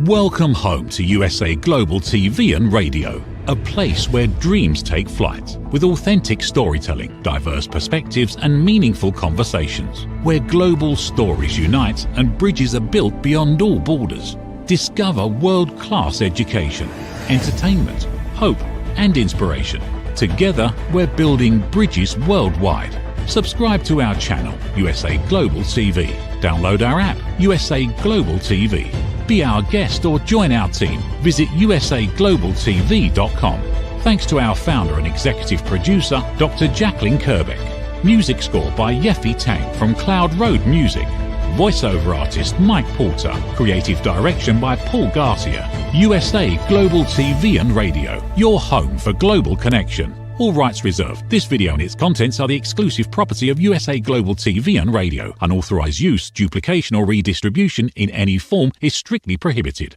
Welcome home to USA Global TV and Radio, a place where dreams take flight, with authentic storytelling, diverse perspectives and meaningful conversations, where global stories unite and bridges are built beyond all borders. Discover world-class education, entertainment, hope and inspiration. Together, we're building bridges worldwide. Subscribe to our channel, USA Global TV. Download our app, USA Global TV. Be our guest or join our team. Visit usaglobaltv.com. Thanks to our founder and executive producer, Dr. Jacqueline Kerbeck. Music score by Yeffy Tang from Cloud Road Music. Voiceover artist Mike Porter. Creative direction by Paul Garcia. USA Global TV and Radio, your home for global connection. All rights reserved. This video and its contents are the exclusive property of USA Global TV and Radio. Unauthorized use, duplication or redistribution in any form is strictly prohibited.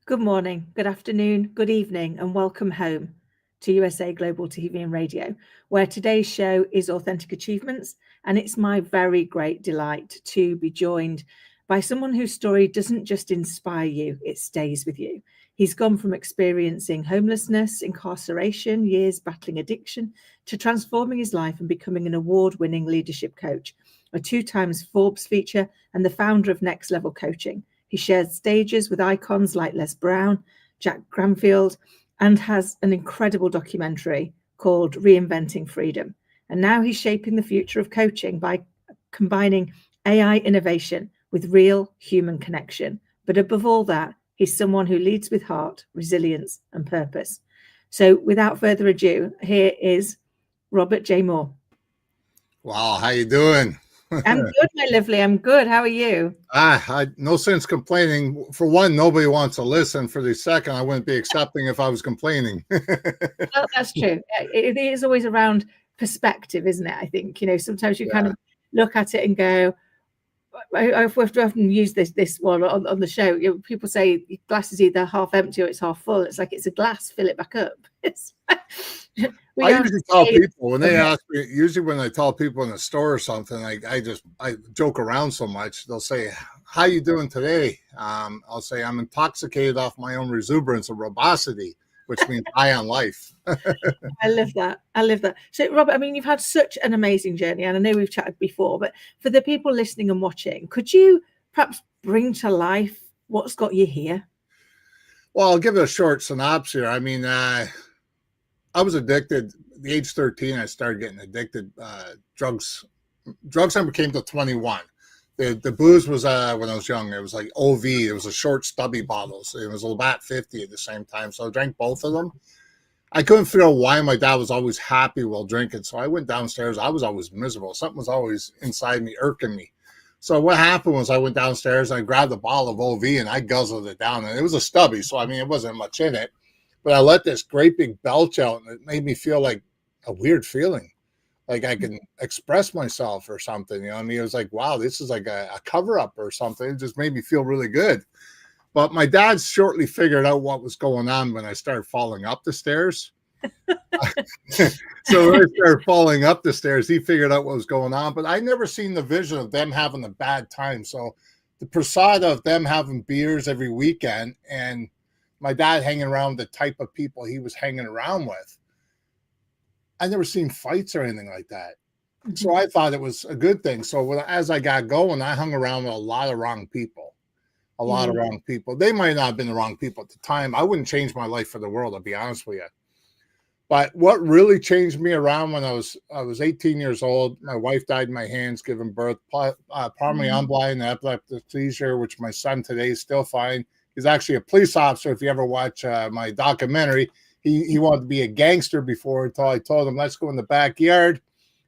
Good morning, good afternoon, good evening, and welcome home to USA Global TV and Radio, where today's show is Authentic Achievements, and it's my very great delight to be joined by someone whose story doesn't just inspire you, it stays with you. He's gone from experiencing homelessness, incarceration, years battling addiction, to transforming his life and becoming an award-winning leadership coach, a 2-time Forbes feature, and the founder of Next Level Coaching. He shared stages with icons like Les Brown, Jack Granfield, and has an incredible documentary called Reinventing Freedom. And now he's shaping the future of coaching by combining AI innovation with real human connection. But above all that, he's someone who leads with heart, resilience, and purpose. So without further ado, here is Robert J. Moore. Wow, how you doing? I'm good, my lovely. I'm good. How are you? No sense complaining. For one, nobody wants to listen. For the second, I wouldn't be accepting if I was complaining. Well, that's true. It is always around perspective, isn't it? I think, sometimes you kind of look at it and go, I've often used this one on the show. People say glass is either half empty or it's half full. It's like it's a glass, fill it back up. I usually tell people when they ask me, usually when I tell people in the store or something, I joke around so much. They'll say, "How you doing today?" I'll say, "I'm intoxicated off my own exuberance and robustity," which means high on life. I love that. So, Robert, you've had such an amazing journey, and I know we've chatted before, but for the people listening and watching, could you perhaps bring to life what's got you here? Well, I'll give it a short synopsis here. I was addicted. At the age 13, I started getting addicted. Drugs never came to 21. The booze was when I was young. It was like OV. It was a short, stubby bottles. It was a Labatt 50 at the same time. So I drank both of them. I couldn't figure out why my dad was always happy while drinking. So I went downstairs. I was always miserable. Something was always inside me, irking me. So what happened was I went downstairs and I grabbed a bottle of OV and I guzzled it down. And it was a stubby. So, it wasn't much in it. But I let this great big belch out, and it made me feel like a weird feeling, like I can express myself or something. It was like, wow, this is like a cover-up or something. It just made me feel really good. But my dad shortly figured out what was going on when I started falling up the stairs. So when I started falling up the stairs, he figured out what was going on. But I never seen the vision of them having a bad time. So the persona of them having beers every weekend and my dad hanging around the type of people he was hanging around with, I never seen fights or anything like that. Mm-hmm. So I thought it was a good thing. So as I got going, I hung around with a lot of wrong people. They might not have been the wrong people at the time. I wouldn't change my life for the world, I'll be honest with you. But what really changed me around when I was 18 years old, my wife died in my hands giving birth, primary unblind epileptic seizure, which my son today is still fine. He's actually a police officer. If you ever watch my documentary, he wanted to be a gangster before until I told him, let's go in the backyard,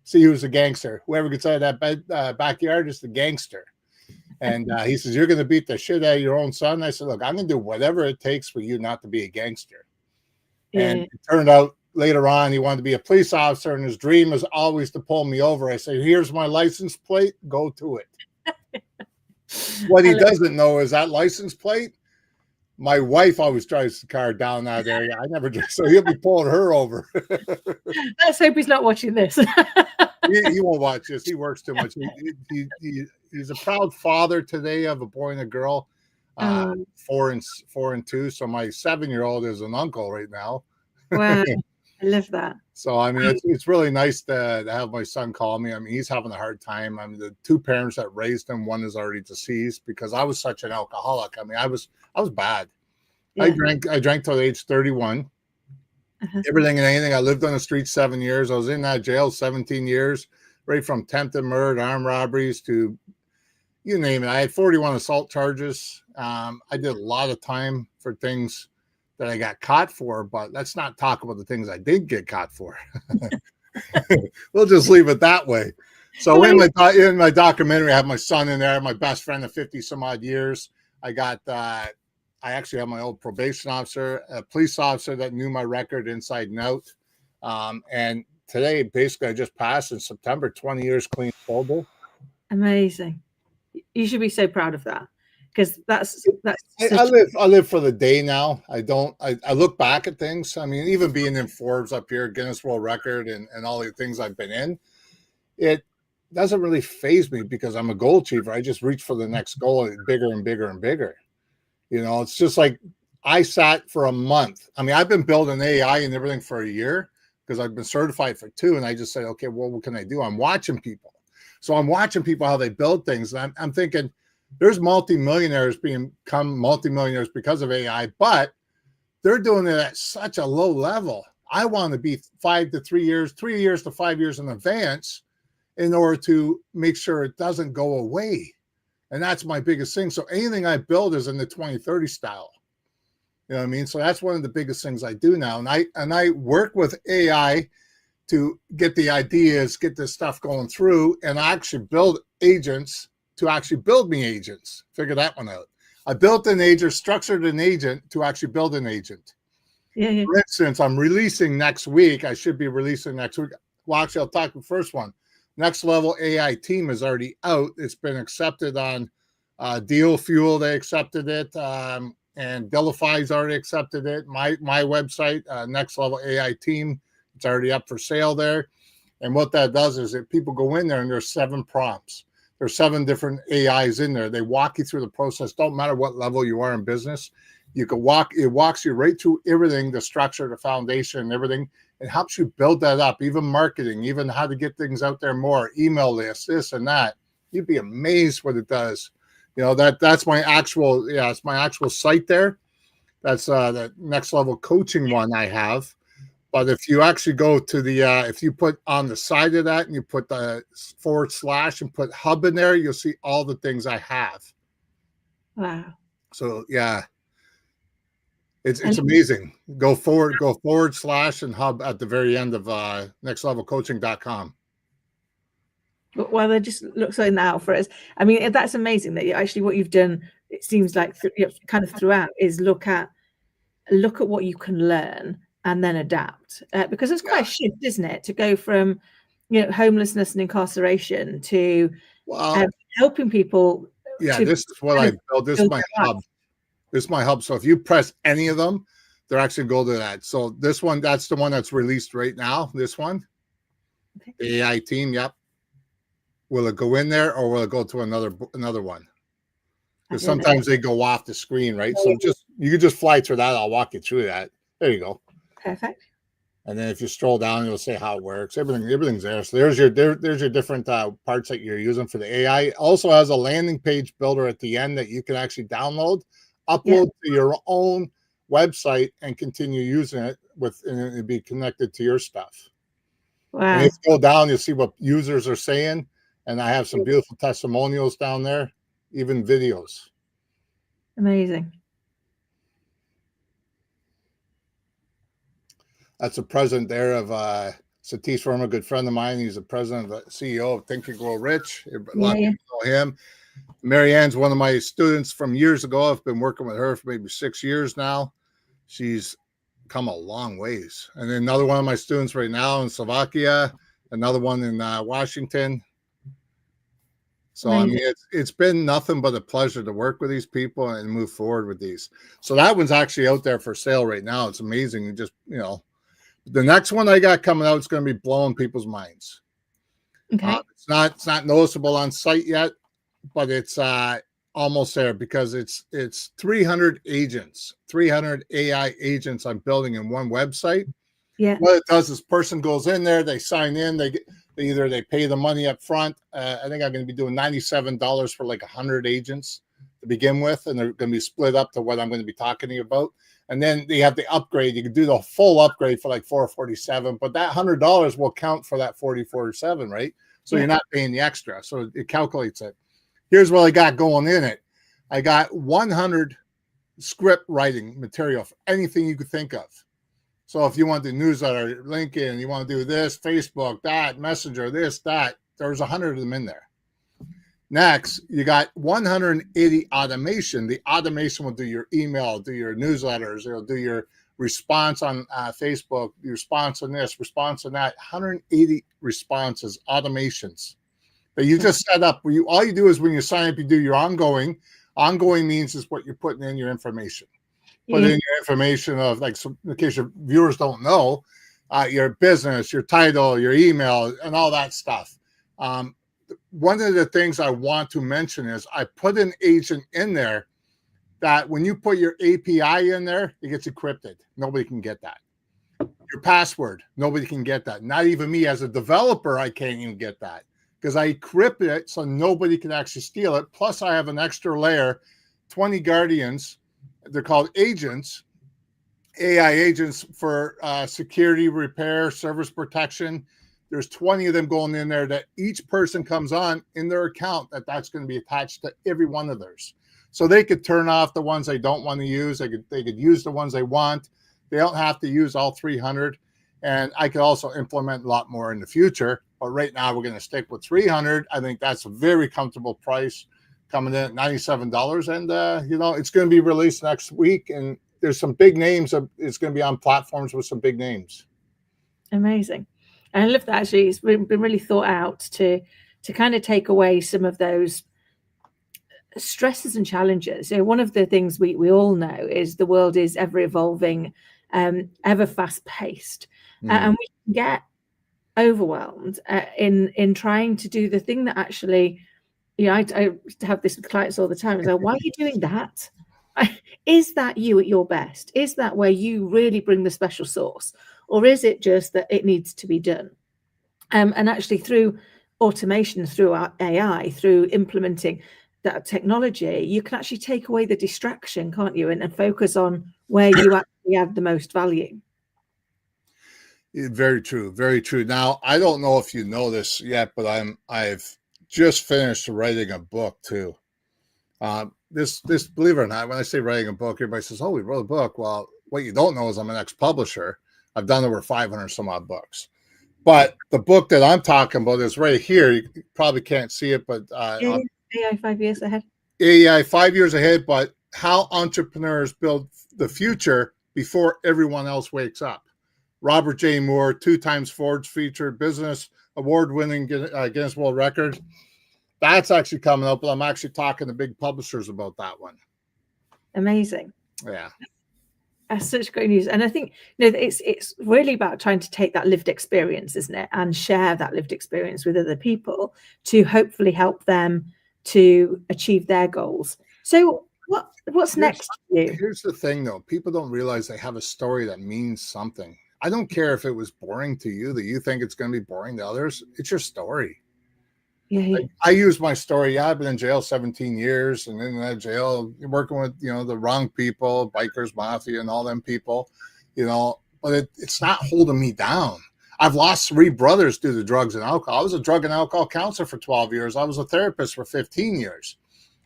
see who's a gangster. Whoever gets out of that backyard is the gangster. And he says, you're going to beat the shit out of your own son? I said, look, I'm going to do whatever it takes for you not to be a gangster. And it turned out later on, he wanted to be a police officer, and his dream was always to pull me over. I said, here's my license plate, go to it. What he doesn't know is that license plate, My wife always drives the car down that area. I never do, so he'll be pulling her over. Let's hope he's not watching this. He won't watch this. He works too much. He's a proud father today of a boy and a girl, 4 and 2. So my 7-year-old is an uncle right now. Wow, I love that. So I mean, it's really nice to have my son call me. I mean, he's having a hard time. I mean, the 2 parents that raised him, one is already deceased because I was such an alcoholic. I mean, I was bad. Yeah. I drank till age 31. Everything and anything. I lived on the street 7 years. I was in that jail 17 years, right from attempted murder, armed robberies to you name it. I had 41 assault charges. I did a lot of time for things that I got caught for, but let's not talk about the things I did get caught for. We'll just leave it that way. So in my documentary, I have my son in there, my best friend of 50 some odd years. I actually have my old probation officer, a police officer that knew my record inside and out. And today, basically, I just passed in September, 20 years clean sober. Amazing. You should be so proud of that because that's. I live for the day now. I look back at things. I mean, even being in Forbes up here, Guinness World Record, and all the things I've been in, it doesn't really faze me because I'm a goal achiever. I just reach for the next goal, bigger and bigger and bigger. You know, it's just like I sat for a month. I mean, I've been building AI and everything for a year because I've been certified for 2. And I just said, okay, well, what can I do? I'm watching people. So I'm watching people, how they build things. And I'm thinking there's multimillionaires become multimillionaires because of AI, but they're doing it at such a low level. I want to be 5 to 3 years, 3 years to 5 years in advance in order to make sure it doesn't go away. And that's my biggest thing. So anything I build is in the 2030 style. You know what I mean? So that's one of the biggest things I do now. And I work with AI to get the ideas, get this stuff going through, and I actually build agents to actually build me agents. Figure that one out. I built an agent, structured an agent to actually build an agent. Yeah. For instance, I'm releasing next week. I should be releasing next week. Well, actually, I'll talk the first one. Next Level AI team is already out. It's been accepted on Deal Fuel. They accepted it. And Delify's already accepted it. My website, Next Level AI team, it's already up for sale there. And what that does is that people go in there and there's 7 prompts. There's 7 different AIs in there. They walk you through the process. Don't matter what level you are in business. You can it walks you right through everything, the structure, the foundation, and everything. It helps you build that up, even marketing, even how to get things out there more, email lists, this and that. You'd be amazed what it does. You know, that's my actual, it's my actual site there. That's the Next Level coaching one I have. But if you actually go to the, if you put on the side of that and you put the / and put hub in there, you'll see all the things I have. Wow. So, yeah. It's amazing. Go forward / and hub at the very end of nextlevelcoaching.com. Well, they just look so now for us. I mean, that's amazing that actually what you've done, it seems like kind of throughout, is look at what you can learn and then adapt. Because it's quite a shift, isn't it? To go from, homelessness and incarceration to helping people. Yeah, this is what I built. This is my hub. This is my hub. So if you press any of them, they're actually go to that. So this one, that's the one that's released right now. This one, okay. The AI team. Yep. Will it go in there or will it go to another one? Because sometimes they go off the screen, right? So you can just fly through that. I'll walk you through that. There you go. Perfect. And then if you scroll down, it'll say how it works. Everything's there. So there's your different parts that you're using for the AI. It also has a landing page builder at the end that you can actually download, upload to your own website, and continue using it and it'll be connected to your stuff. Wow. And if you go down, you'll see what users are saying. And I have some beautiful testimonials down there, even videos. Amazing. That's the president there of Satish Verma, a good friend of mine. He's the president of the CEO of Think and Grow Rich. A lot of people know him. Marianne's one of my students from years ago. I've been working with her for maybe 6 years now. She's come a long ways. And then another one of my students right now in Slovakia, another one in Washington. So I mean, it's been nothing but a pleasure to work with these people and move forward with these. So that one's actually out there for sale right now. It's amazing. You just, the next one I got coming out is going to be blowing people's minds. Okay. It's not noticeable on site yet, but it's almost there because it's 300 agents, 300 AI agents I'm building in one website. Yeah. What it does is person goes in there, they sign in, they pay the money up front. I think I'm going to be doing $97 for like 100 agents to begin with, and they're going to be split up to what I'm going to be talking to you about. And then they have the upgrade. You can do the full upgrade for like $447, but that $100 will count for that $447, right? So you're not paying the extra. So it calculates it. Here's what I got going in it. I got 100 script writing material for anything you could think of. So if you want the newsletter, LinkedIn, you want to do this, Facebook, that, Messenger, this, that, there's 100 of them in there. Next, you got 180 automation. The automation will do your email, do your newsletters, it'll do your response on Facebook, your response on this, response on that. 180 responses, automations that you just set up. All you do is when you sign up, you do your ongoing. Ongoing means is what you're putting in your information. Put in your information of, like, so in case your viewers don't know, your business, your title, your email, and all that stuff. One of the things I want to mention is I put an agent in there that when you put your API in there, it gets encrypted. Nobody can get that. Your password, nobody can get that. Not even me as a developer, I can't even get that because I encrypted it so nobody can actually steal it. Plus, I have an extra layer, 20 guardians. They're called agents, AI agents for security, repair, service protection. There's 20 of them going in there that each person comes on in their account that's going to be attached to every one of theirs. So they could turn off the ones they don't want to use. They could use the ones they want. They don't have to use all 300. And I could also implement a lot more in the future. But right now we're going to stick with 300. I think that's a very comfortable price, coming in at $97. And, it's going to be released next week. And there's some big names. It's going to be on platforms with some big names. Amazing. And I love that. Actually, it's been really thought out to kind of take away some of those stresses and challenges. One of the things we all know is the world is ever evolving, ever fast paced, and we can get overwhelmed in trying to do the thing that actually, I have this with clients all the time. It's like, why are you doing that? Is that you at your best? Is that where you really bring the special sauce? Or is it just that it needs to be done? And actually through automation, through our AI, through implementing that technology, you can actually take away the distraction, can't you? And focus on where you actually add the most value. Very true. Very true. Now, I don't know if you know this yet, but I've just finished writing a book too. This, believe it or not, when I say writing a book, everybody says, "Oh, we wrote a book." Well, what you don't know is I'm an ex-publisher. I've done over 500 some odd books. But the book that I'm talking about is right here. You probably can't see it, but AI 5 years ahead. AI 5 years ahead, but how entrepreneurs build the future before everyone else wakes up. Robert J. Moore, 2 times Forbes featured, business award-winning Guinness World Records. That's actually coming up, but I'm actually talking to big publishers about that one. Amazing. Yeah. That's such great news. And I think it's really about trying to take that lived experience, isn't it, and share that lived experience with other people to hopefully help them to achieve their goals. So what's next for you? Here's the thing, though. People don't realize they have a story that means something. I don't care if it was boring to you, that you think it's going to be boring to others. It's your story. Yeah. I use my story. Yeah, I've been in jail 17 years, and in that jail, working with the wrong people, bikers, mafia, and all them people, but it's not holding me down. I've lost 3 brothers due to drugs and alcohol. I was a drug and alcohol counselor for 12 years. I was a therapist for 15 years.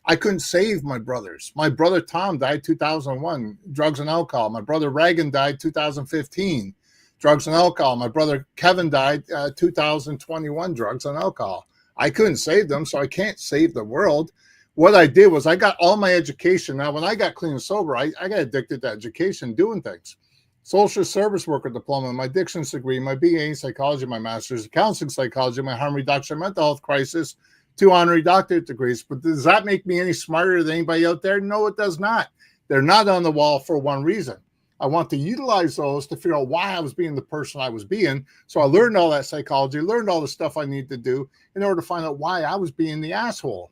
I couldn't save my brothers. My brother Tom died 2001, drugs and alcohol. My brother Reagan died 2015, drugs and alcohol. My brother Kevin died 2021, drugs and alcohol. I couldn't save them, so I can't save the world. What I did was I got all my education. Now, when I got clean and sober, I got addicted to education, doing things. Social service worker diploma, my addictions degree, my BA in psychology, my master's in counseling psychology, my harm reduction, mental health crisis, 2 honorary doctorate degrees. But does that make me any smarter than anybody out there? No, it does not. They're not on the wall for one reason. I want to utilize those to figure out why I was being the person I was being. So I learned all that psychology, learned all the stuff I need to do in order to find out why I was being the asshole.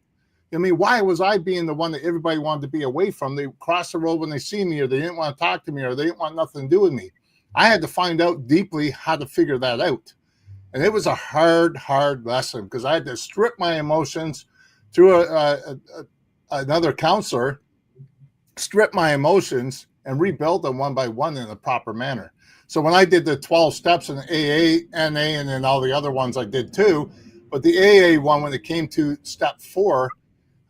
I mean, why was I being the one that everybody wanted to be away from? They cross the road when they see me, or they didn't want to talk to me, or they didn't want nothing to do with me. I had to find out deeply how to figure that out. And it was a hard, hard lesson because I had to strip my emotions through another counselor, strip my emotions, and rebuild them one by one in a proper manner. So when I did the 12 steps in AA, NA, and then all the other ones I did too, but the AA one, when it came to step 4,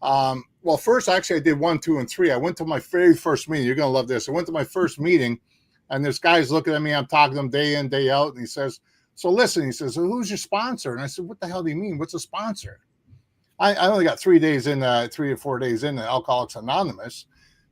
well, first, actually, I did 1, 2, and 3. I went to my very first meeting. You're going to love this. I went to my first meeting, and this guy's looking at me. I'm talking to him day in, day out, and he says, so listen, he says, well, who's your sponsor? And I said, what the hell do you mean? What's a sponsor? I only got 3 or 4 days in Alcoholics Anonymous.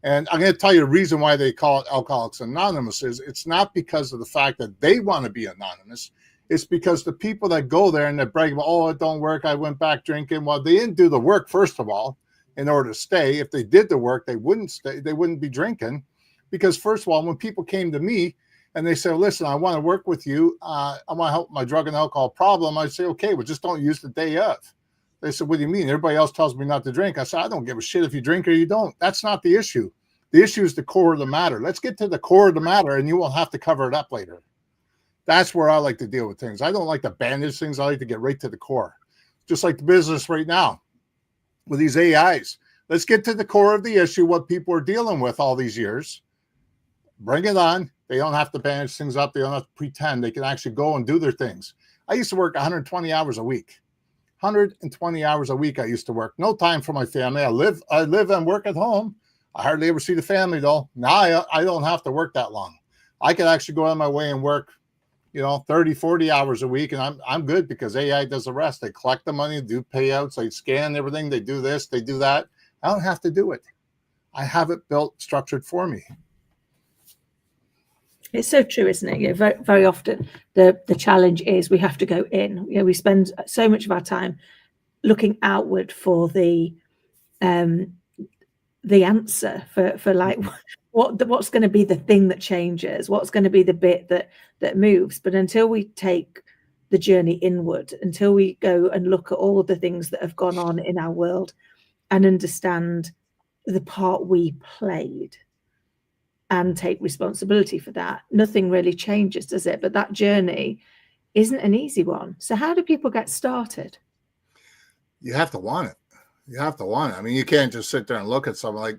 And I'm going to tell you the reason why they call it Alcoholics Anonymous is it's not because of the fact that they want to be anonymous. It's because the people that go there and they brag about, oh, it don't work, I went back drinking. Well, they didn't do the work, first of all, in order to stay. If they did the work, they wouldn't stay. They wouldn't be drinking. Because first of all, when people came to me and they said, listen, I want to work with you. I want to help my drug and alcohol problem. I'd say, okay, well, just don't use the day of. They said, what do you mean? Everybody else tells me not to drink. I said, I don't give a shit if you drink or you don't. That's not the issue. The issue is the core of the matter. Let's get to the core of the matter and you won't have to cover it up later. That's where I like to deal with things. I don't like to bandage things. I like to get right to the core. Just like the business right now with these AIs. Let's get to the core of the issue, what people are dealing with all these years. Bring it on. They don't have to bandage things up. They don't have to pretend. They can actually go and do their things. I used to work 120 hours a week. 120 hours a week I used to work. No time for my family. I live and work at home. I hardly ever see the family, though. Now I don't have to work that long. I could actually go out of my way and work, 30, 40 hours a week, and I'm good because AI does the rest. They collect the money, do payouts, they scan everything, they do this, they do that. I don't have to do it. I have it built, structured for me. It's so true, isn't it? Very, very often the challenge is we have to go in. We spend so much of our time looking outward for the answer for like what's going to be the thing that changes, what's going to be the bit that moves. But until we take the journey inward, until we go and look at all the things that have gone on in our world and understand the part we played and take responsibility for that, nothing really changes, does it? But that journey isn't an easy one. So how do people get started? You have to want it. You have to want it. I mean, you can't just sit there and look at something like,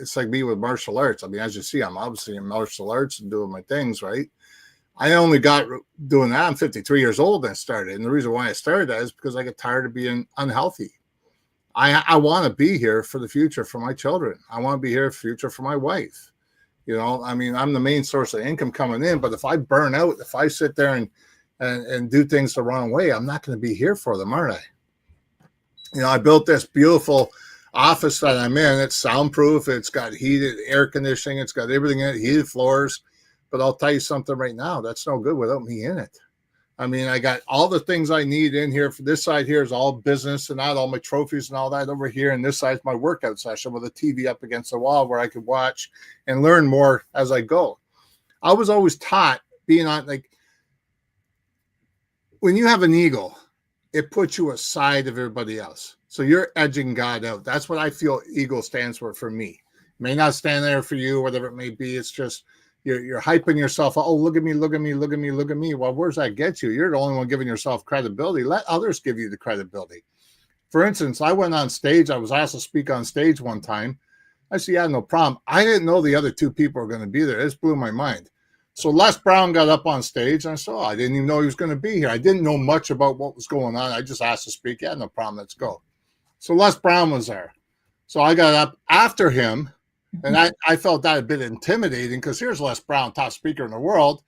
it's like me with martial arts. I mean, as you see, I'm obviously in martial arts and doing my things, right? I only got doing that. I'm 53 years old and I started. And the reason why I started that is because I get tired of being unhealthy. I want to be here for the future for my children. I want to be here for the future for my wife. I mean, I'm the main source of income coming in, but if I burn out, if I sit there and do things the wrong way, I'm not going to be here for them, aren't I? I built this beautiful office that I'm in. It's soundproof. It's got heated air conditioning. It's got everything in it, heated floors. But I'll tell you something right now, that's no good without me in it. I mean, I got all the things I need in here. For this side here is all business and all my trophies and all that over here. And this side is my workout session with a TV up against the wall where I could watch and learn more as I go. I was always taught being on, like, when you have an ego, it puts you aside of everybody else. So you're edging God out. That's what I feel ego stands for me. It may not stand there for you, whatever it may be. It's just you're hyping yourself. Oh, look at me, look at me, look at me, look at me. Well, where's that get you? You're the only one giving yourself credibility. Let others give you the credibility. For instance, I went on stage. I was asked to speak on stage one time. I said, yeah, no problem. I didn't know the other two people were going to be there. This blew my mind. So Les Brown got up on stage and I said, I didn't even know he was going to be here. I didn't know much about what was going on. I just asked to speak. Yeah, no problem. Let's go. So Les Brown was there. So I got up after him. And I felt that a bit intimidating because here's Les Brown, top speaker in the world.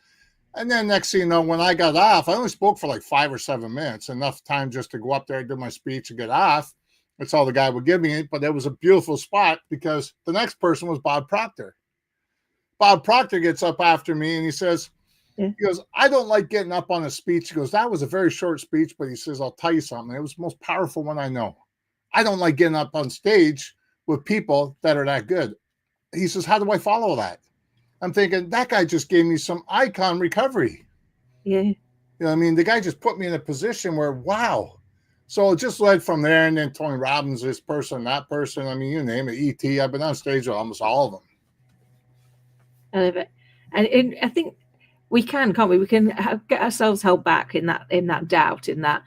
And then next thing you know, when I got off, I only spoke for like 5 or 7 minutes, enough time just to go up there and do my speech and get off. That's all the guy would give me. But it was a beautiful spot because the next person was Bob Proctor. Bob Proctor gets up after me and he says, he goes, I don't like getting up on a speech. He goes, that was a very short speech, but he says, I'll tell you something. It was the most powerful one I know. I don't like getting up on stage with people that are that good. He says, how do I follow that? I'm thinking, that guy just gave me some icon recovery. Yeah. You know what I mean? The guy just put me in a position where, wow. So it just led from there. And then Tony Robbins, this person, that person. I mean, you name it, E.T. I've been on stage with almost all of them. I love it. And I think we can't we? We can get ourselves held back in that doubt, in that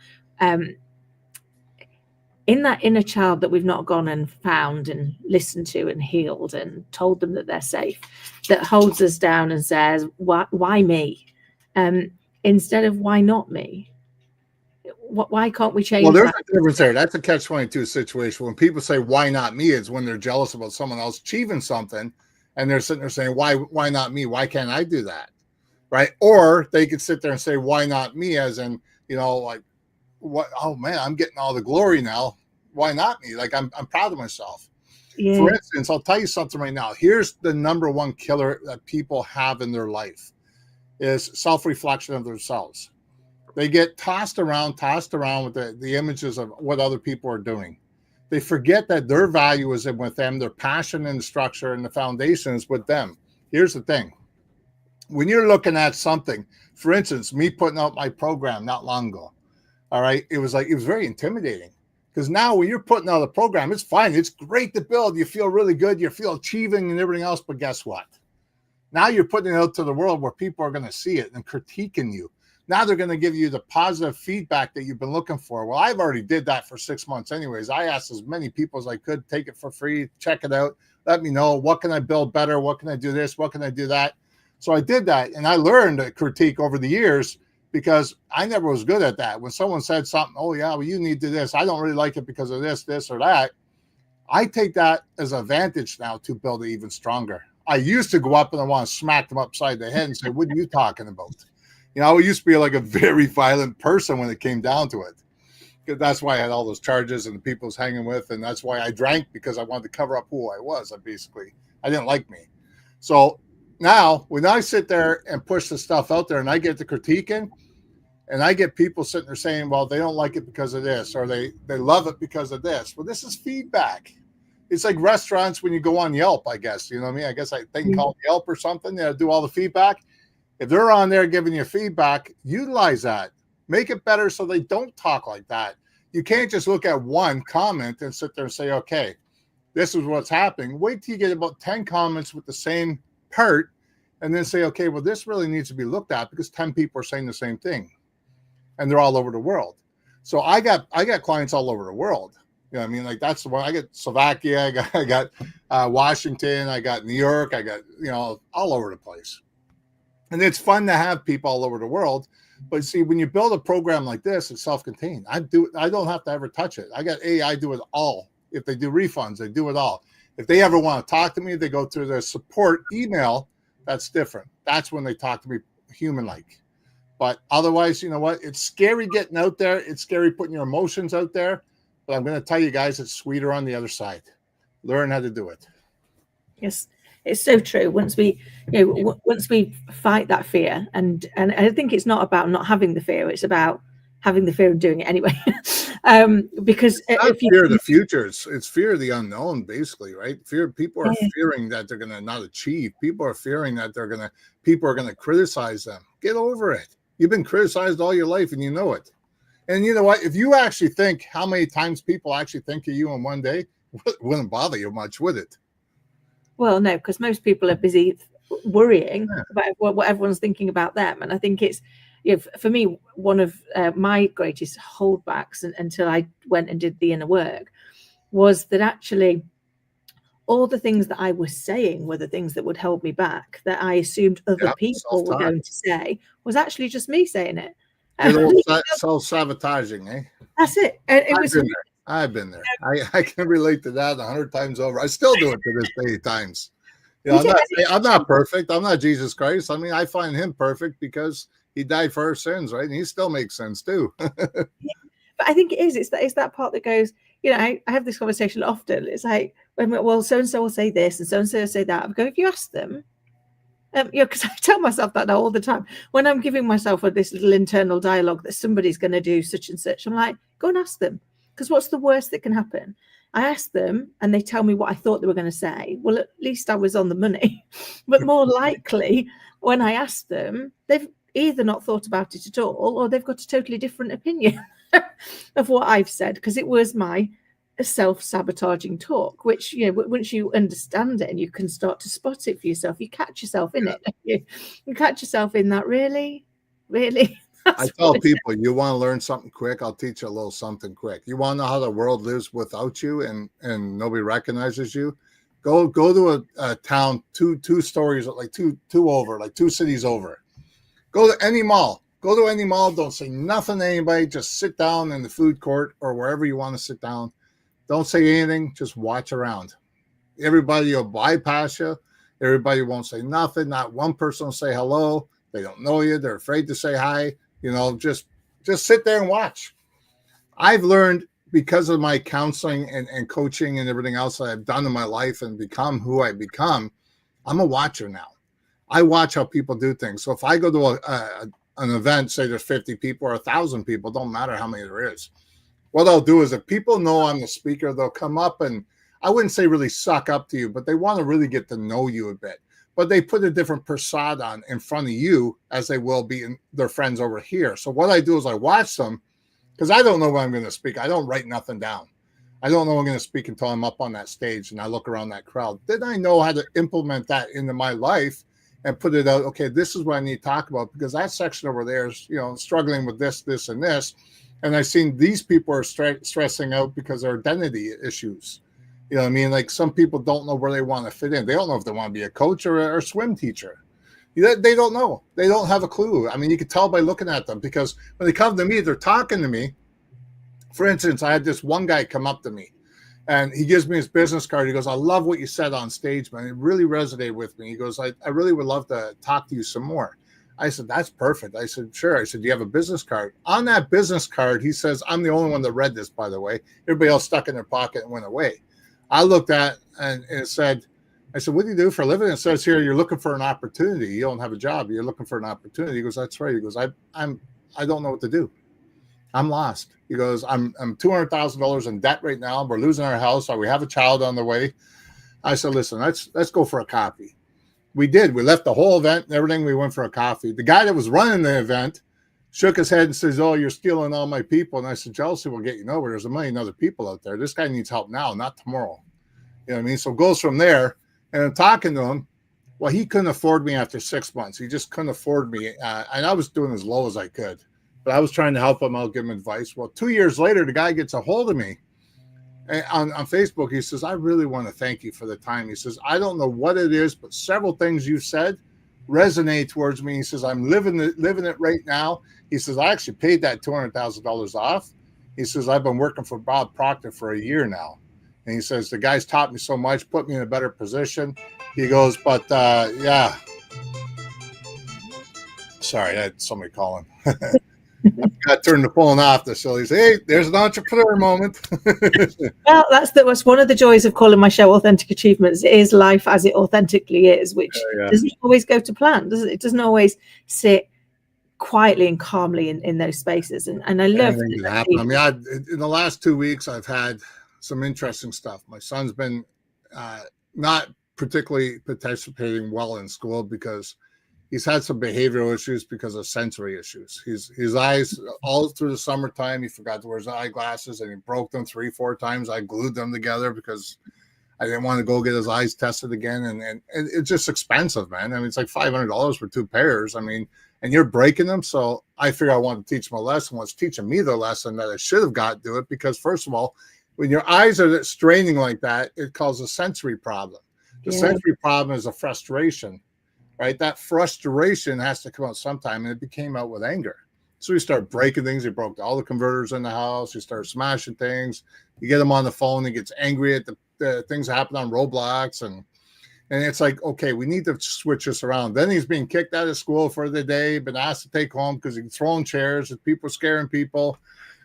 inner child that we've not gone and found and listened to and healed and told them that they're safe, that holds us down and says, why me? Instead of why not me? Why can't we change? Well, there's that? a difference there. That's a catch-22 situation. When people say, why not me? It's when they're jealous about someone else achieving something. And they're sitting there saying, why not me? Why can't I do that? Right. Or they could sit there and say, why not me? As in, you know, like, what? Oh man, I'm getting all the glory now. Why not me? Like, I'm proud of myself. Yeah. For instance, I'll tell you something right now. Here's the number one killer that people have in their life is self-reflection of themselves. They get tossed around with the images of what other people are doing. They forget that their value is with them, their passion and the structure and the foundation is with them. Here's the thing. When you're looking at something, for instance, me putting out my program not long ago, all right, it was very intimidating. Because now when you're putting out a program, it's fine. It's great to build. You feel really good. You feel achieving and everything else. But guess what? Now you're putting it out to the world where people are going to see it and critiquing you. Now they're going to give you the positive feedback that you've been looking for. Well, I've already did that for 6 months anyways. I asked as many people as I could, take it for free, check it out. Let me know, what can I build better? What can I do this? What can I do that? So I did that. And I learned a critique over the years because I never was good at that. When someone said something, oh yeah, well, you need to do this. I don't really like it because of this or that. I take that as an advantage now to build it even stronger. I used to go up and I want to smack them upside the head and say, what are you talking about? You know, I used to be like a very violent person when it came down to it. That's why I had all those charges and the people I was hanging with. And that's why I drank, because I wanted to cover up who I was. I didn't like me. So now when I sit there and push the stuff out there and I get the critiquing and I get people sitting there saying, well, they don't like it because of this, or they love it because of this. Well, this is feedback. It's like restaurants when you go on Yelp, I guess. You know what I mean? I guess they can call it Yelp or something. They do all the feedback. If they're on there giving you feedback, utilize that. Make it better so they don't talk like that. You can't just look at one comment and sit there and say, okay, this is what's happening. Wait till you get about 10 comments with the same part and then say, okay, well, this really needs to be looked at because 10 people are saying the same thing and they're all over the world. So I got clients all over the world. You know what I mean? Like that's the one. I got Slovakia, I got Washington, I got New York, I got, you know, all over the place. And it's fun to have people all over the world. But see, when you build a program like this, it's self-contained. I don't have to ever touch it. I got AI do it all. If they do refunds, they do it all. If they ever want to talk to me, they go through their support email. That's different. That's when they talk to me human-like. But otherwise, you know what? It's scary getting out there. It's scary putting your emotions out there. But I'm going to tell you guys, it's sweeter on the other side. Learn how to do it. Yes. It's so true. Once we fight that fear, and I think it's not about not having the fear; it's about having the fear of doing it anyway. Because it's not fear of the future, it's fear of the unknown, basically, right? People are fearing that they're going to not achieve. People are fearing that people are going to criticize them. Get over it. You've been criticized all your life, and you know it. And you know what? If you actually think how many times people actually think of you in one day, it wouldn't bother you much, would it? Well, no, because most people are busy worrying about what everyone's thinking about them. And I think it's, you know, for me, one of my greatest holdbacks until I went and did the inner work was that actually all the things that I was saying were the things that would hold me back, that I assumed other people were going to say, was actually just me saying it. Self-sabotaging, eh? That's it. I've been there. I can relate to that 100 times over. I still do it to this day at times. You know, I'm not perfect. I'm not Jesus Christ. I mean, I find him perfect because he died for our sins, right? And he still makes sense too. But I think it is. It's that part that goes, you know, I have this conversation often. It's like, well, so-and-so will say this and so-and-so will say that. I go, if you ask them, you know, because I tell myself that now all the time. When I'm giving myself this little internal dialogue that somebody's going to do such and such, I'm like, go and ask them. Because what's the worst that can happen? I ask them and they tell me what I thought they were going to say. Well, at least I was on the money. But more likely, when I ask them, they've either not thought about it at all, or they've got a totally different opinion of what I've said, because it was my self-sabotaging talk, which, you know, once you understand it and you can start to spot it for yourself, you catch yourself in it. You catch yourself in that. Really I tell people, you want to learn something quick, I'll teach you a little something quick. You want to know how the world lives without you and nobody recognizes you? Go to a town two stories, like two cities over. Go to any mall. Don't say nothing to anybody. Just sit down in the food court or wherever you want to sit down. Don't say anything. Just watch around. Everybody will bypass you. Everybody won't say nothing. Not one person will say hello. They don't know you. They're afraid to say hi. You know, just sit there and watch. I've learned, because of my counseling and coaching and everything else that I've done in my life and become who I become, I'm a watcher now. I watch how people do things. So if I go to an event, say there's 50 people or 1,000 people, don't matter how many there is. What I'll do is, if people know I'm the speaker, they'll come up and, I wouldn't say really suck up to you, but they want to really get to know you a bit. But they put a different persona on in front of you as they will be in their friends over here. So what I do is I watch them, because I don't know when I'm going to speak. I don't write nothing down. I don't know I'm going to speak until I'm up on that stage and I look around that crowd. Then I know how to implement that into my life and put it out. Okay, this is what I need to talk about, because that section over there is, you know, struggling with this, this, and this. And I've seen these people are stressing out because of their identity issues. You know what I mean? Like, some people don't know where they want to fit in. They don't know if they want to be a coach or a swim teacher. They don't know. They don't have a clue. I mean, you can tell by looking at them, because when they come to me, they're talking to me. For instance, I had this one guy come up to me and he gives me his business card. He goes, I love what you said on stage, man. It really resonated with me. He goes, I really would love to talk to you some more. I said, that's perfect. I said, sure. I said, do you have a business card? On that business card, he says, I'm the only one that read this, by the way. Everybody else stuck in their pocket and went away. I looked at and it said, I said, what do you do for a living? It says here, you're looking for an opportunity. You don't have a job. You're looking for an opportunity. He goes, that's right. He goes, I don't know what to do. I'm lost. He goes, I'm $200,000 in debt right now. We're losing our house. We have a child on the way. I said, listen, let's go for a coffee. We did. We left the whole event and everything. We went for a coffee. The guy that was running the event shook his head and says, oh, you're stealing all my people. And I said, jealousy will get you nowhere. There's a million other people out there. This guy needs help now, not tomorrow. You know what I mean? So it goes from there. And I'm talking to him. Well, he couldn't afford me after 6 months. He just couldn't afford me. And I was doing as low as I could. But I was trying to help him out, give him advice. Well, 2 years later, the guy gets a hold of me on Facebook. He says, I really want to thank you for the time. He says, I don't know what it is, but several things you said resonate towards me. He says, I'm living it right now. He says, I actually paid that $200,000 off. He says, I've been working for Bob Proctor for a year now. And he says, the guy's taught me so much, put me in a better position. He goes, but yeah. Sorry, I had somebody calling. I got to turn the phone off. So he said, hey, there's an entrepreneur moment. Well, that's one of the joys of calling my show Authentic Achievements. It is life as it authentically is, which doesn't always go to plan, does it? It doesn't always sit quietly and calmly in those spaces. And I love that. I mean, in the last 2 weeks, I've had some interesting stuff. My son's been not particularly participating well in school because he's had some behavioral issues because of sensory issues. His eyes, all through the summertime, he forgot to wear his eyeglasses and he broke them 3-4 times. I glued them together because I didn't want to go get his eyes tested again. And it's just expensive, man. I mean, it's like $500 for 2 pairs. I mean, and you're breaking them. So I figured I wanted to teach him a lesson. Well, it's teaching me the lesson that I should have got to it, because first of all, when your eyes are straining like that, it causes a sensory problem. The sensory problem is a frustration. Right, that frustration has to come out sometime, and it came out with anger. So he started breaking things. He broke all the converters in the house. He started smashing things. You get him on the phone, he gets angry at the things that happen on Roblox, and it's like, okay, we need to switch this around. Then he's being kicked out of school for the day, been asked to take home because he's throwing chairs and people scaring people.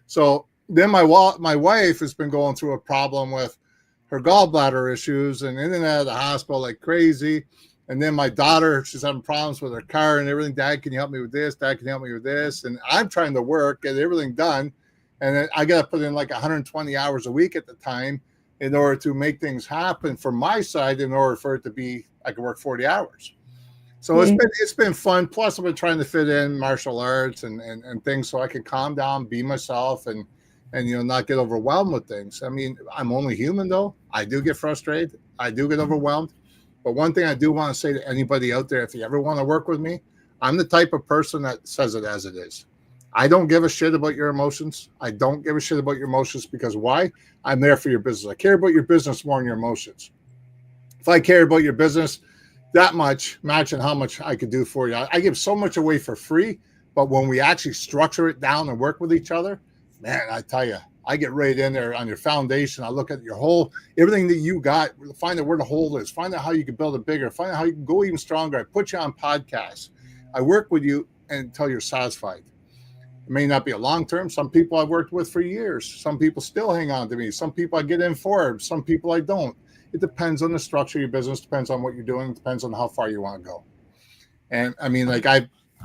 So then my wife has been going through a problem with her gallbladder issues and in and out of the hospital like crazy. And then my daughter, she's having problems with her car and everything. Dad, can you help me with this? Dad, can you help me with this? And I'm trying to work, get everything done. And I got to put in like 120 hours a week at the time in order to make things happen from my side, in order for it to be, I could work 40 hours. So it's been fun. Plus I've been trying to fit in martial arts and things so I can calm down, be myself, and not get overwhelmed with things. I mean, I'm only human though. I do get frustrated. I do get overwhelmed. But one thing I do want to say to anybody out there, if you ever want to work with me, I'm the type of person that says it as it is. I don't give a shit about your emotions. I don't give a shit about your emotions, because why? I'm there for your business. I care about your business more than your emotions. If I care about your business that much, imagine how much I could do for you. I give so much away for free, but when we actually structure it down and work with each other, man, I tell you, I get right in there on your foundation. I look at your whole, everything that you got, find out where the hole is, find out how you can build it bigger, find out how you can go even stronger. I put you on podcasts. I work with you until you're satisfied. It may not be a long term. Some people I've worked with for years. Some people still hang on to me. Some people I get in Forbes. Some people I don't. It depends on the structure of your business, depends on what you're doing, depends on how far you want to go. And I mean,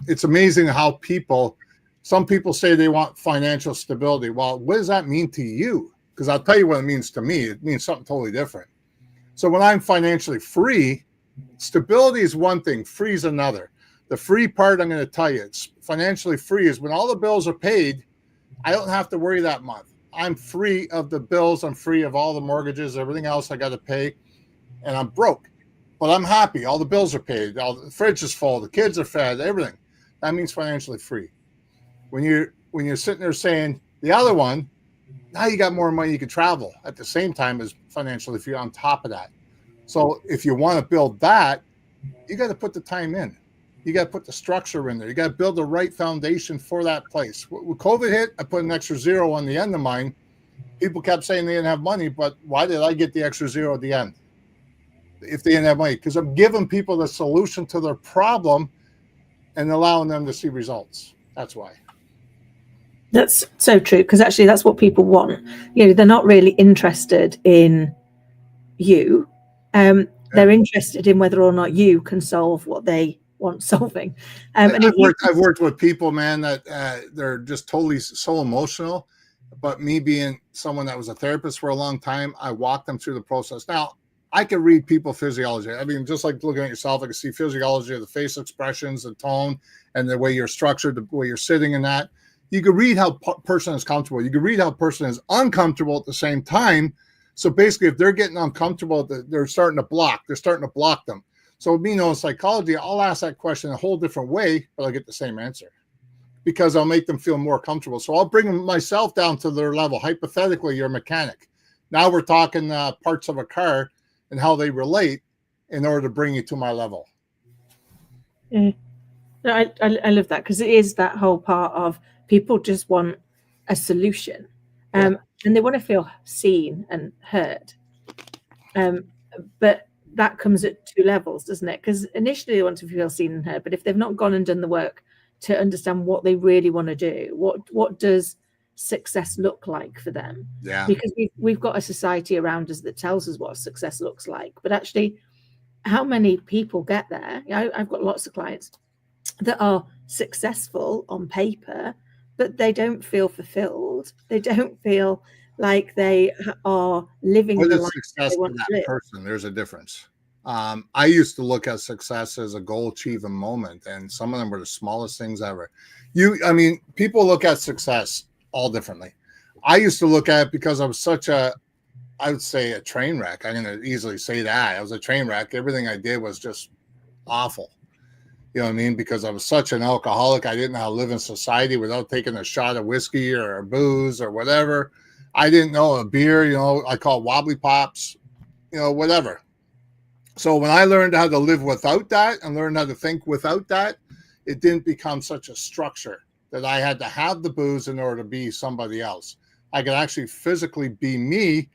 it's amazing how some people say they want financial stability. Well, what does that mean to you? Because I'll tell you what it means to me. It means something totally different. So when I'm financially free, stability is one thing, free is another. The free part, I'm going to tell you, it's financially free is when all the bills are paid, I don't have to worry that month. I'm free of the bills. I'm free of all the mortgages, everything else I got to pay, and I'm broke. But I'm happy. All the bills are paid. All the fridge is full. The kids are fed. Everything. That means financially free. When you're sitting there saying the other one, now you got more money, you can travel at the same time as financially free on top of that. So if you want to build that, you got to put the time in. You got to put the structure in there. You got to build the right foundation for that place. When COVID hit, I put an extra zero on the end of mine. People kept saying they didn't have money, but why did I get the extra zero at the end if they didn't have money? Because I'm giving people the solution to their problem and allowing them to see results. That's why. That's so true, because actually that's what people want. They're not really interested in you. They're interested in whether or not you can solve what they want solving. I've worked with people, man, that they're just totally so emotional. But me being someone that was a therapist for a long time, I walked them through the process. Now, I can read people physiology. I mean, just like looking at yourself, I can see physiology of the face expressions, the tone, and the way you're structured, the way you're sitting in that. You can read how person is comfortable. You can read how person is uncomfortable at the same time. So basically, if they're getting uncomfortable, they're starting to block. They're starting to block them. So me knowing psychology, I'll ask that question a whole different way, but I'll get the same answer because I'll make them feel more comfortable. So I'll bring myself down to their level. Hypothetically, you're a mechanic. Now we're talking parts of a car and how they relate in order to bring you to my level. Yeah. I love that, because it is that whole part of people just want a solution, and they want to feel seen and heard. But that comes at two levels, doesn't it? Because initially they want to feel seen and heard, but if they've not gone and done the work to understand what they really want to do, what does success look like for them? Yeah. Because we've got a society around us that tells us what success looks like, but actually, how many people get there? I've got lots of clients that are successful on paper, but they don't feel fulfilled. They don't feel like they are living the life they want to live. Person, there's a difference. I used to look at success as a goal achieving moment, and some of them were the smallest things ever. People look at success all differently. I used to look at it because I was I would say a train wreck. I'm going to easily say that. I was a train wreck. Everything I did was just awful. You know what I mean? Because I was such an alcoholic. I didn't know how to live in society without taking a shot of whiskey or booze or whatever. I didn't know a beer, I call it wobbly pops, whatever. So when I learned how to live without that and learned how to think without that, it didn't become such a structure that I had to have the booze in order to be somebody else. I could actually physically be me,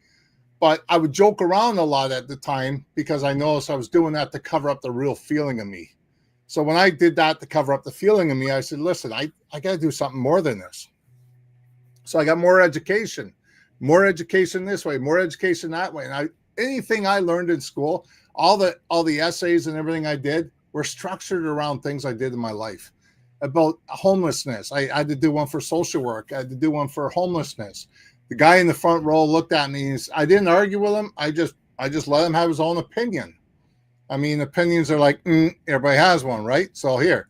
but I would joke around a lot at the time because I noticed I was doing that to cover up the real feeling of me. So when I did that to cover up the feeling of me, I said, listen, I got to do something more than this. So I got more education this way, more education that way. And anything I learned in school, all the essays and everything I did were structured around things I did in my life. about homelessness. I had to do one for social work. I had to do one for homelessness. The guy in the front row looked at me. I didn't argue with him. I just let him have his own opinion. I mean, opinions are like, everybody has one, right? So here,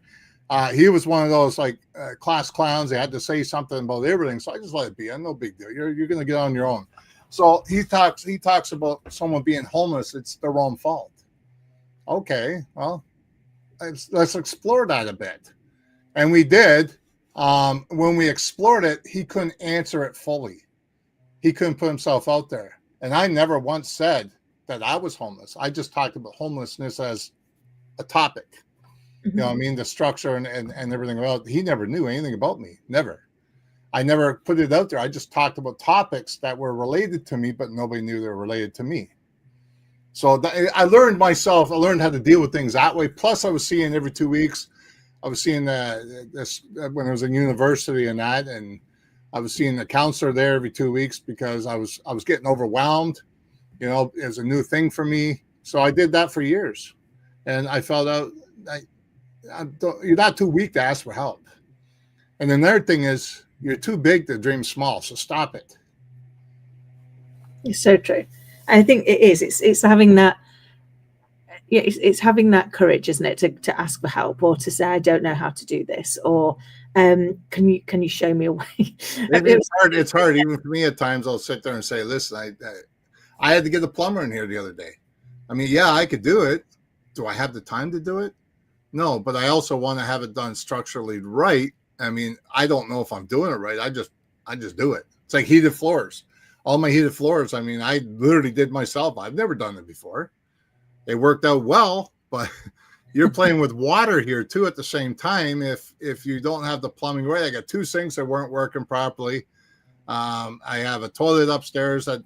he was one of those like class clowns. They had to say something about everything. So I just let it be. No big deal. You're going to get on your own. So he talks about someone being homeless. It's their own fault. Okay, well, let's explore that a bit. And we did. When we explored it, he couldn't answer it fully. He couldn't put himself out there. And I never once said that I was homeless. I just talked about homelessness as a topic. You know what I mean? The structure and everything about it. He never knew anything about me. Never. I never put it out there. I just talked about topics that were related to me, but nobody knew they were related to me. So I learned myself. I learned how to deal with things that way. Plus, I was seeing every 2 weeks. I was seeing this when I was in university and that, and I was seeing the counselor there every 2 weeks because I was getting overwhelmed. You know, it was a new thing for me. So I did that for years, and I found out you're not too weak to ask for help. And another thing is you're too big to dream small. So stop it. It's so true. I think it is. It's having that. Yeah, it's having that courage, isn't it, to ask for help or to say I don't know how to do this, or can you show me a way? It's hard. It's hard even for me at times. I'll sit there and say, listen, I had to get a plumber in here the other day. I mean, yeah, I could do it. Do I have the time to do it? No, but I also want to have it done structurally right. I mean, I don't know if I'm doing it right. I just do it. It's like heated floors. All my heated floors, I mean, I literally did myself. I've never done it before. They worked out well, but you're playing with water here too at the same time. If you don't have the plumbing right, I got two sinks that weren't working properly. I have a toilet upstairs that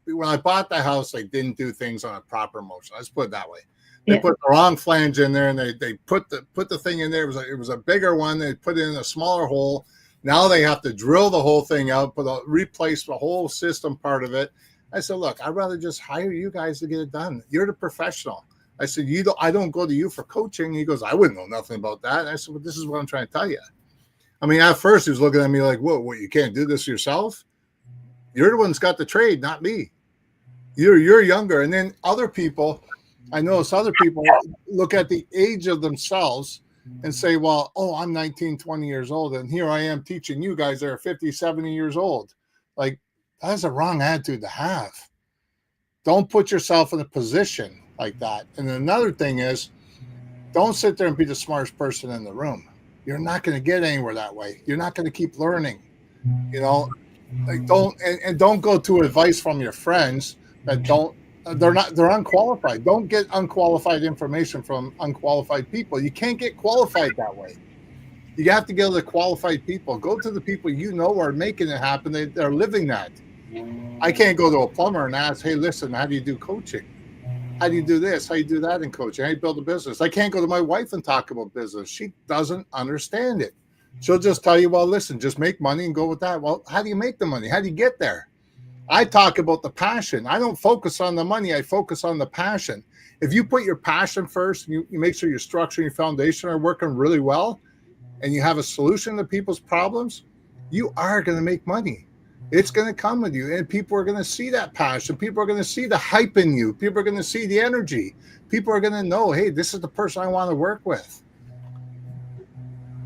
when I bought the house, they didn't do things on a proper motion. Let's put it that way. They put the wrong flange in there, and they put the thing in there. It was a bigger one. They put it in a smaller hole. Now they have to drill the whole thing out, replace the whole system part of it. I said, look, I'd rather just hire you guys to get it done. You're the professional. I said, I don't go to you for coaching. He goes, I wouldn't know nothing about that. And I said, well, this is what I'm trying to tell you. I mean, at first he was looking at me like, whoa, what, you can't do this yourself? You're the one that's got the trade, not me. You're younger. And then I notice other people look at the age of themselves and say, well, I'm 19, 20 years old. And here I am teaching you guys that are 50, 70 years old. Like, that's a wrong attitude to have. Don't put yourself in a position like that. And another thing is, don't sit there and be the smartest person in the room. You're not going to get anywhere that way. You're not going to keep learning. You know, like don't go to advice from your friends that they're unqualified. Don't get unqualified information from unqualified people. You can't get qualified that way. You have to go to the qualified people. Go to the people you know are making it happen. They're living that. I can't go to a plumber and ask, hey, listen, how do you do coaching? How do you do this? How do you do that in coaching? How do you build a business? I can't go to my wife and talk about business. She doesn't understand it. She'll just tell you, well, listen, just make money and go with that. Well, how do you make the money? How do you get there? I talk about the passion. I don't focus on the money. I focus on the passion. If you put your passion first, you make sure your structure and your foundation are working really well, and you have a solution to people's problems, you are going to make money. It's going to come with you, and people are going to see that passion. People are going to see the hype in you. People are going to see the energy. People are going to know, hey, this is the person I want to work with.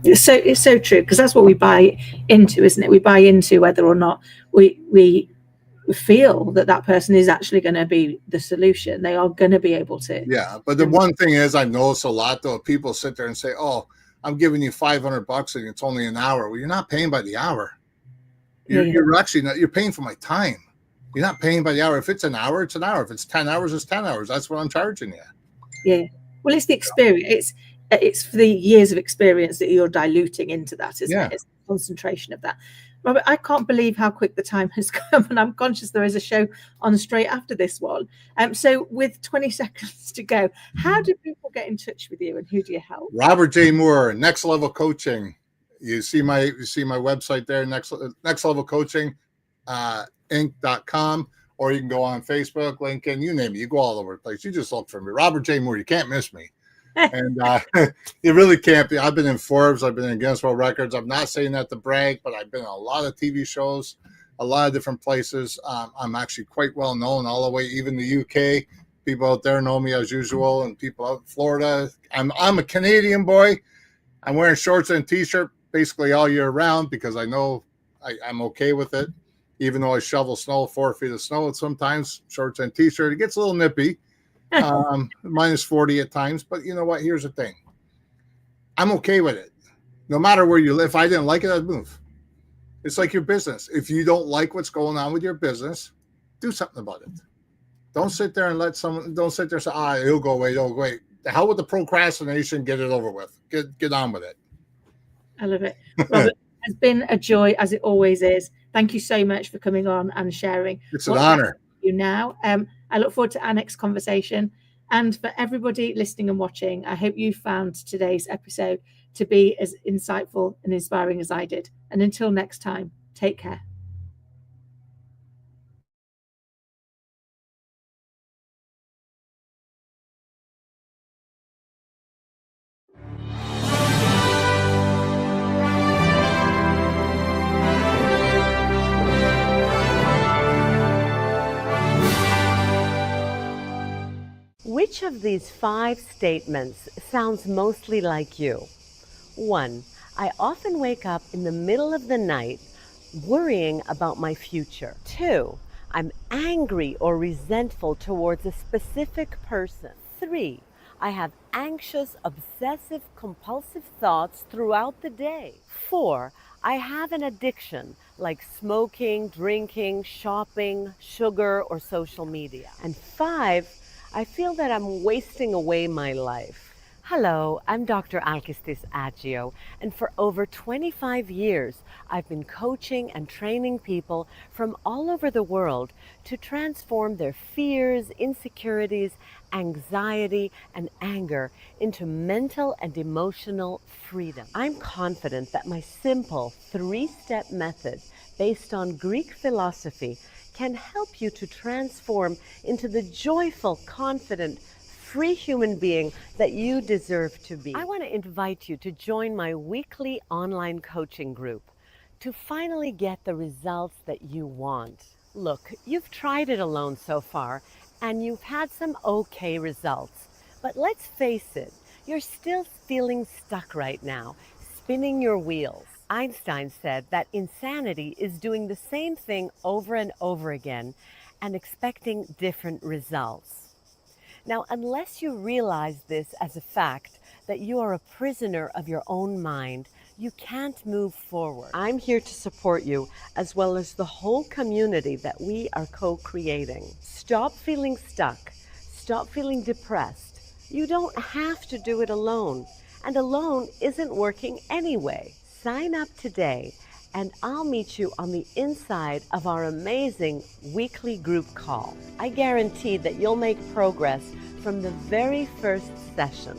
It's so true, because that's what we buy into, isn't it? We buy into whether or not we feel that person is actually going to be the solution. They are going to be able to. Yeah, but the one thing is, I notice a lot though, people sit there and say, "Oh, I'm giving you $500 and it's only an hour." Well, you're not paying by the hour. You're actually not. You're paying for my time. You're not paying by the hour. If it's an hour, it's an hour. If it's 10 hours, it's 10 hours. That's what I'm charging you. Yeah. Well, it's the experience. It's for the years of experience that you're diluting into that, isn't it? It's the concentration of that. Robert, I can't believe how quick the time has come, and I'm conscious there is a show on straight after this one. So with 20 seconds to go, how do people get in touch with you, and who do you help? Robert J. Moore, Next Level Coaching. You see my website there, Next Level Coaching, Inc.com, or you can go on Facebook, LinkedIn, you name it. You go all over the place. You just look for me, Robert J. Moore. You can't miss me. And it really can't be. I've been in Forbes. I've been in Guinness World Records. I'm not saying that to brag, but I've been in a lot of TV shows, a lot of different places. I'm actually quite well known all the way, even the UK. People out there know me as usual, and people out in Florida. I'm a Canadian boy. I'm wearing shorts and t-shirt basically all year round because I know I'm okay with it. Even though I shovel snow, 4 feet of snow, sometimes shorts and t-shirt, it gets a little nippy. Minus 40 at times. But you know what? Here's the thing. I'm okay with it. No matter where you live. If I didn't like it, I'd move. It's like your business. If you don't like what's going on with your business, do something about it. Don't sit there and don't sit there and say, it'll go away, it'll go away. The hell with the procrastination, get it over with. Get on with it. I love it. Robert, it's been a joy, as it always is. Thank you so much for coming on and sharing. It's an honor. You now. I look forward to our next conversation. And for everybody listening and watching, I hope you found today's episode to be as insightful and inspiring as I did. And until next time, take care. Which of these 5 statements sounds mostly like you? 1. I often wake up in the middle of the night worrying about my future. 2. I'm angry or resentful towards a specific person. 3. I have anxious, obsessive, compulsive thoughts throughout the day. 4. I have an addiction like smoking, drinking, shopping, sugar, or social media. And 5, I feel that I'm wasting away my life. Hello, I'm Dr. Alkistis Agio, and for over 25 years, I've been coaching and training people from all over the world to transform their fears, insecurities, anxiety, and anger into mental and emotional freedom. I'm confident that my simple 3-step method based on Greek philosophy can help you to transform into the joyful, confident, free human being that you deserve to be. I want to invite you to join my weekly online coaching group to finally get the results that you want. Look, you've tried it alone so far and you've had some okay results, but let's face it, you're still feeling stuck right now, spinning your wheels. Einstein said that insanity is doing the same thing over and over again and expecting different results. Now, unless you realize this as a fact, that you are a prisoner of your own mind, you can't move forward. I'm here to support you, as well as the whole community that we are co-creating. Stop feeling stuck. Stop feeling depressed. You don't have to do it alone, and alone isn't working anyway. Sign up today, and I'll meet you on the inside of our amazing weekly group call. I guarantee that you'll make progress from the very first session.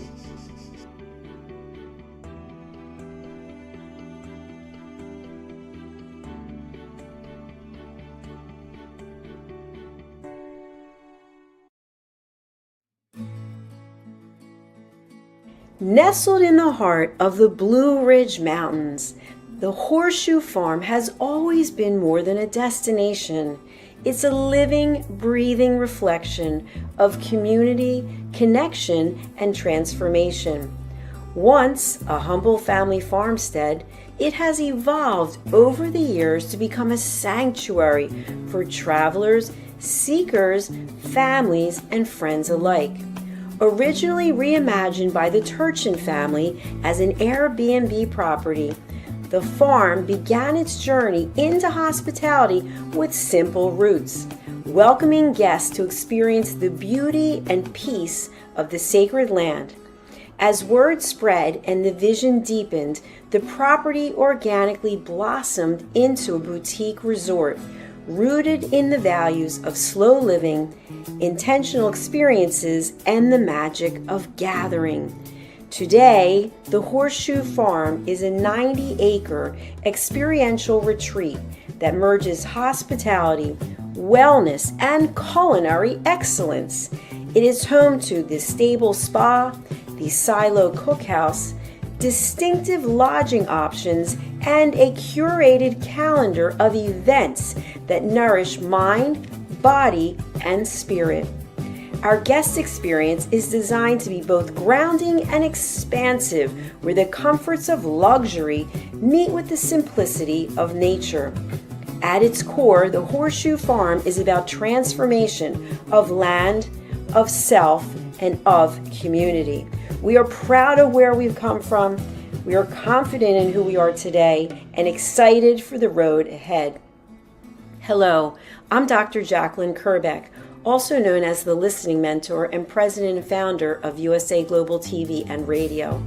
Nestled in the heart of the Blue Ridge Mountains, the Horseshoe Farm has always been more than a destination. It's a living, breathing reflection of community, connection, and transformation. Once a humble family farmstead, it has evolved over the years to become a sanctuary for travelers, seekers, families, and friends alike. Originally reimagined by the Turchin family as an Airbnb property, the farm began its journey into hospitality with simple roots, welcoming guests to experience the beauty and peace of the sacred land. As word spread and the vision deepened, the property organically blossomed into a boutique resort, rooted in the values of slow living, intentional experiences, and the magic of gathering. Today, the Horseshoe Farm is a 90-acre experiential retreat that merges hospitality, wellness, and culinary excellence. It is home to the Stable Spa, the silo cookhouse, distinctive lodging options, and a curated calendar of events that nourish mind, body, and spirit. Our guest experience is designed to be both grounding and expansive, where the comforts of luxury meet with the simplicity of nature. At its core, the Horseshoe Farm is about transformation of land, of self, and of community. We are proud of where we've come from. We are confident in who we are today and excited for the road ahead. Hello, I'm Dr. Jacqueline Kerbeck, also known as the Listening Mentor and President and Founder of USA Global TV and Radio.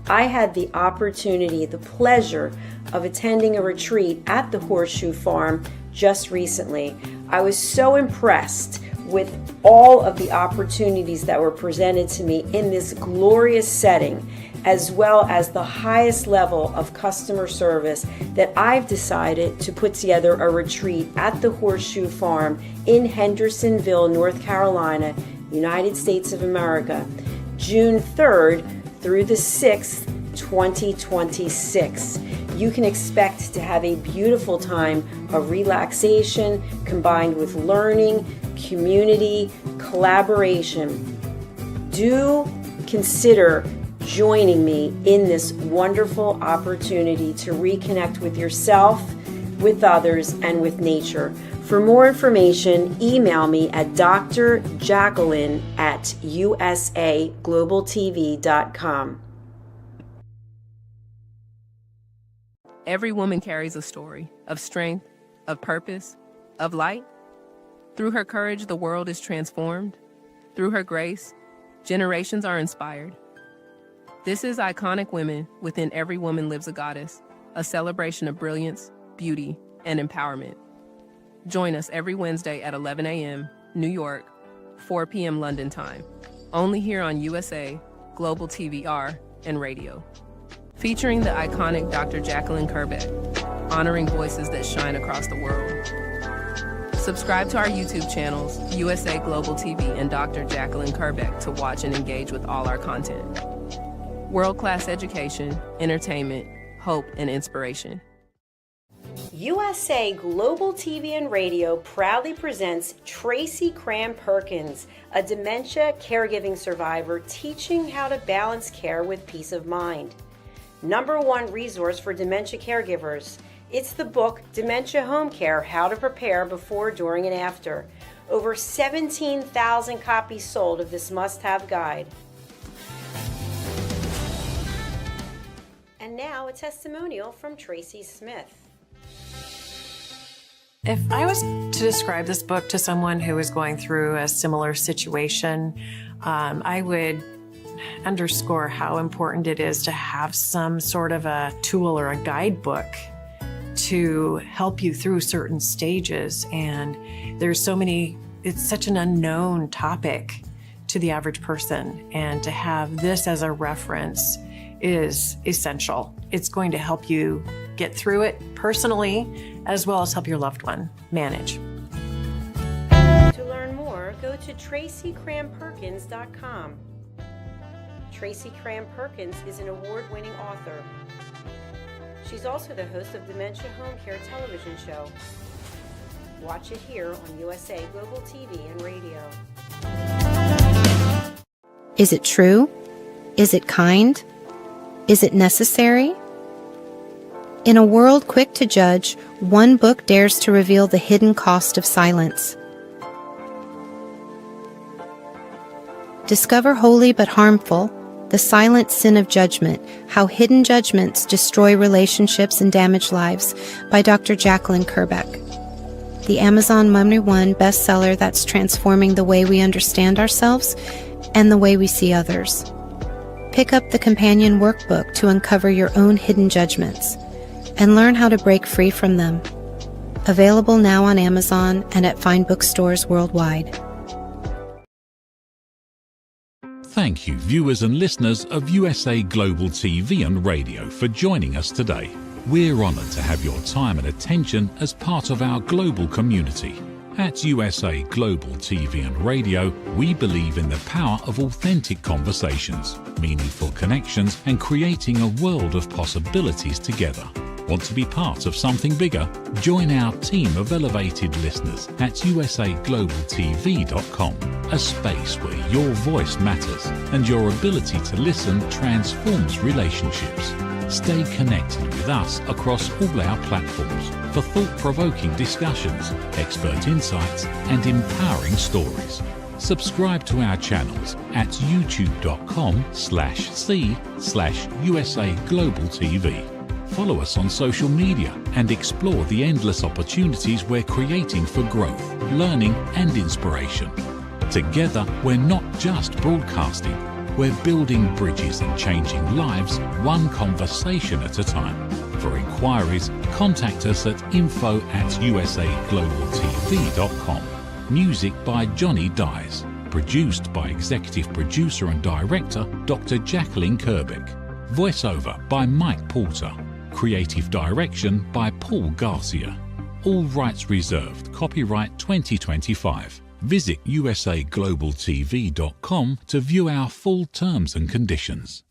I had the opportunity, the pleasure of attending a retreat at the Horseshoe Farm just recently. I was so impressed with all of the opportunities that were presented to me in this glorious setting, as well as the highest level of customer service, that I've decided to put together a retreat at the Horseshoe Farm in Hendersonville, North Carolina, United States of America, June 3rd through the 6th, 2026. You can expect to have a beautiful time of relaxation combined with learning, community, collaboration. Do consider joining me in this wonderful opportunity to reconnect with yourself, with others, and with nature. For more information, email me at drjacqueline@usaglobaltv.com. Every woman carries a story of strength, of purpose, of light. Through her courage, the world is transformed. Through her grace, generations are inspired. This is Iconic Women. Within Every Woman Lives a Goddess, a celebration of brilliance, beauty, and empowerment. Join us every Wednesday at 11 a.m. New York, 4 p.m. London time, only here on USA, Global TVR, and Radio. Featuring the iconic Dr. Jacqueline Kerbeck, honoring voices that shine across the world. Subscribe to our YouTube channels, USA Global TV and Dr. Jacqueline Kerbeck, to watch and engage with all our content. World-class education, entertainment, hope, and inspiration. USA Global TV and Radio proudly presents Tracy Cram-Perkins, a dementia caregiving survivor teaching how to balance care with peace of mind. #1 resource for dementia caregivers. It's the book Dementia Home Care: How to Prepare Before, During, and After. Over 17,000 copies sold of this must-have guide. And now a testimonial from Tracy Smith. If I was to describe this book to someone who is going through a similar situation, I would underscore how important it is to have some sort of a tool or a guidebook to help you through certain stages. And there's so many, it's such an unknown topic to the average person. And to have this as a reference is essential. It's going to help you get through it personally, as well as help your loved one manage. To learn more, go to tracycramperkins.com. Tracy Cram-Perkins is an award-winning author. She's also the host of Dementia Home Care television show. Watch it here on USA Global TV and Radio. Is it true? Is it kind? Is it necessary? In a world quick to judge, one book dares to reveal the hidden cost of silence. Discover Holy but Harmful: The Silent Sin of Judgment, How Hidden Judgments Destroy Relationships and Damage Lives, by Dr. Jacqueline Kerbeck. The Amazon #1 bestseller that's transforming the way we understand ourselves and the way we see others. Pick up the companion workbook to uncover your own hidden judgments and learn how to break free from them. Available now on Amazon and at fine bookstores worldwide. Thank you, viewers and listeners of USA Global TV and Radio, for joining us today. We're honoured to have your time and attention as part of our global community. At USA Global TV and Radio, we believe in the power of authentic conversations, meaningful connections, and creating a world of possibilities together. Want to be part of something bigger? Join our team of elevated listeners at usaglobaltv.com, a space where your voice matters and your ability to listen transforms relationships. Stay connected with us across all our platforms for thought-provoking discussions, expert insights, and empowering stories. Subscribe to our channels at youtube.com/c/USA-Global-TV. Follow us on social media and explore the endless opportunities we're creating for growth, learning, and inspiration. Together, we're not just broadcasting, we're building bridges and changing lives one conversation at a time. For inquiries, contact us at info@usaglobaltv.com. Music by Johnny Dyes. Produced by Executive Producer and Director Dr. Jacqueline Kerbeck. Voiceover by Mike Porter. Creative Direction by Paul Garcia. All rights reserved. Copyright 2025. Visit usaglobaltv.com to view our full terms and conditions.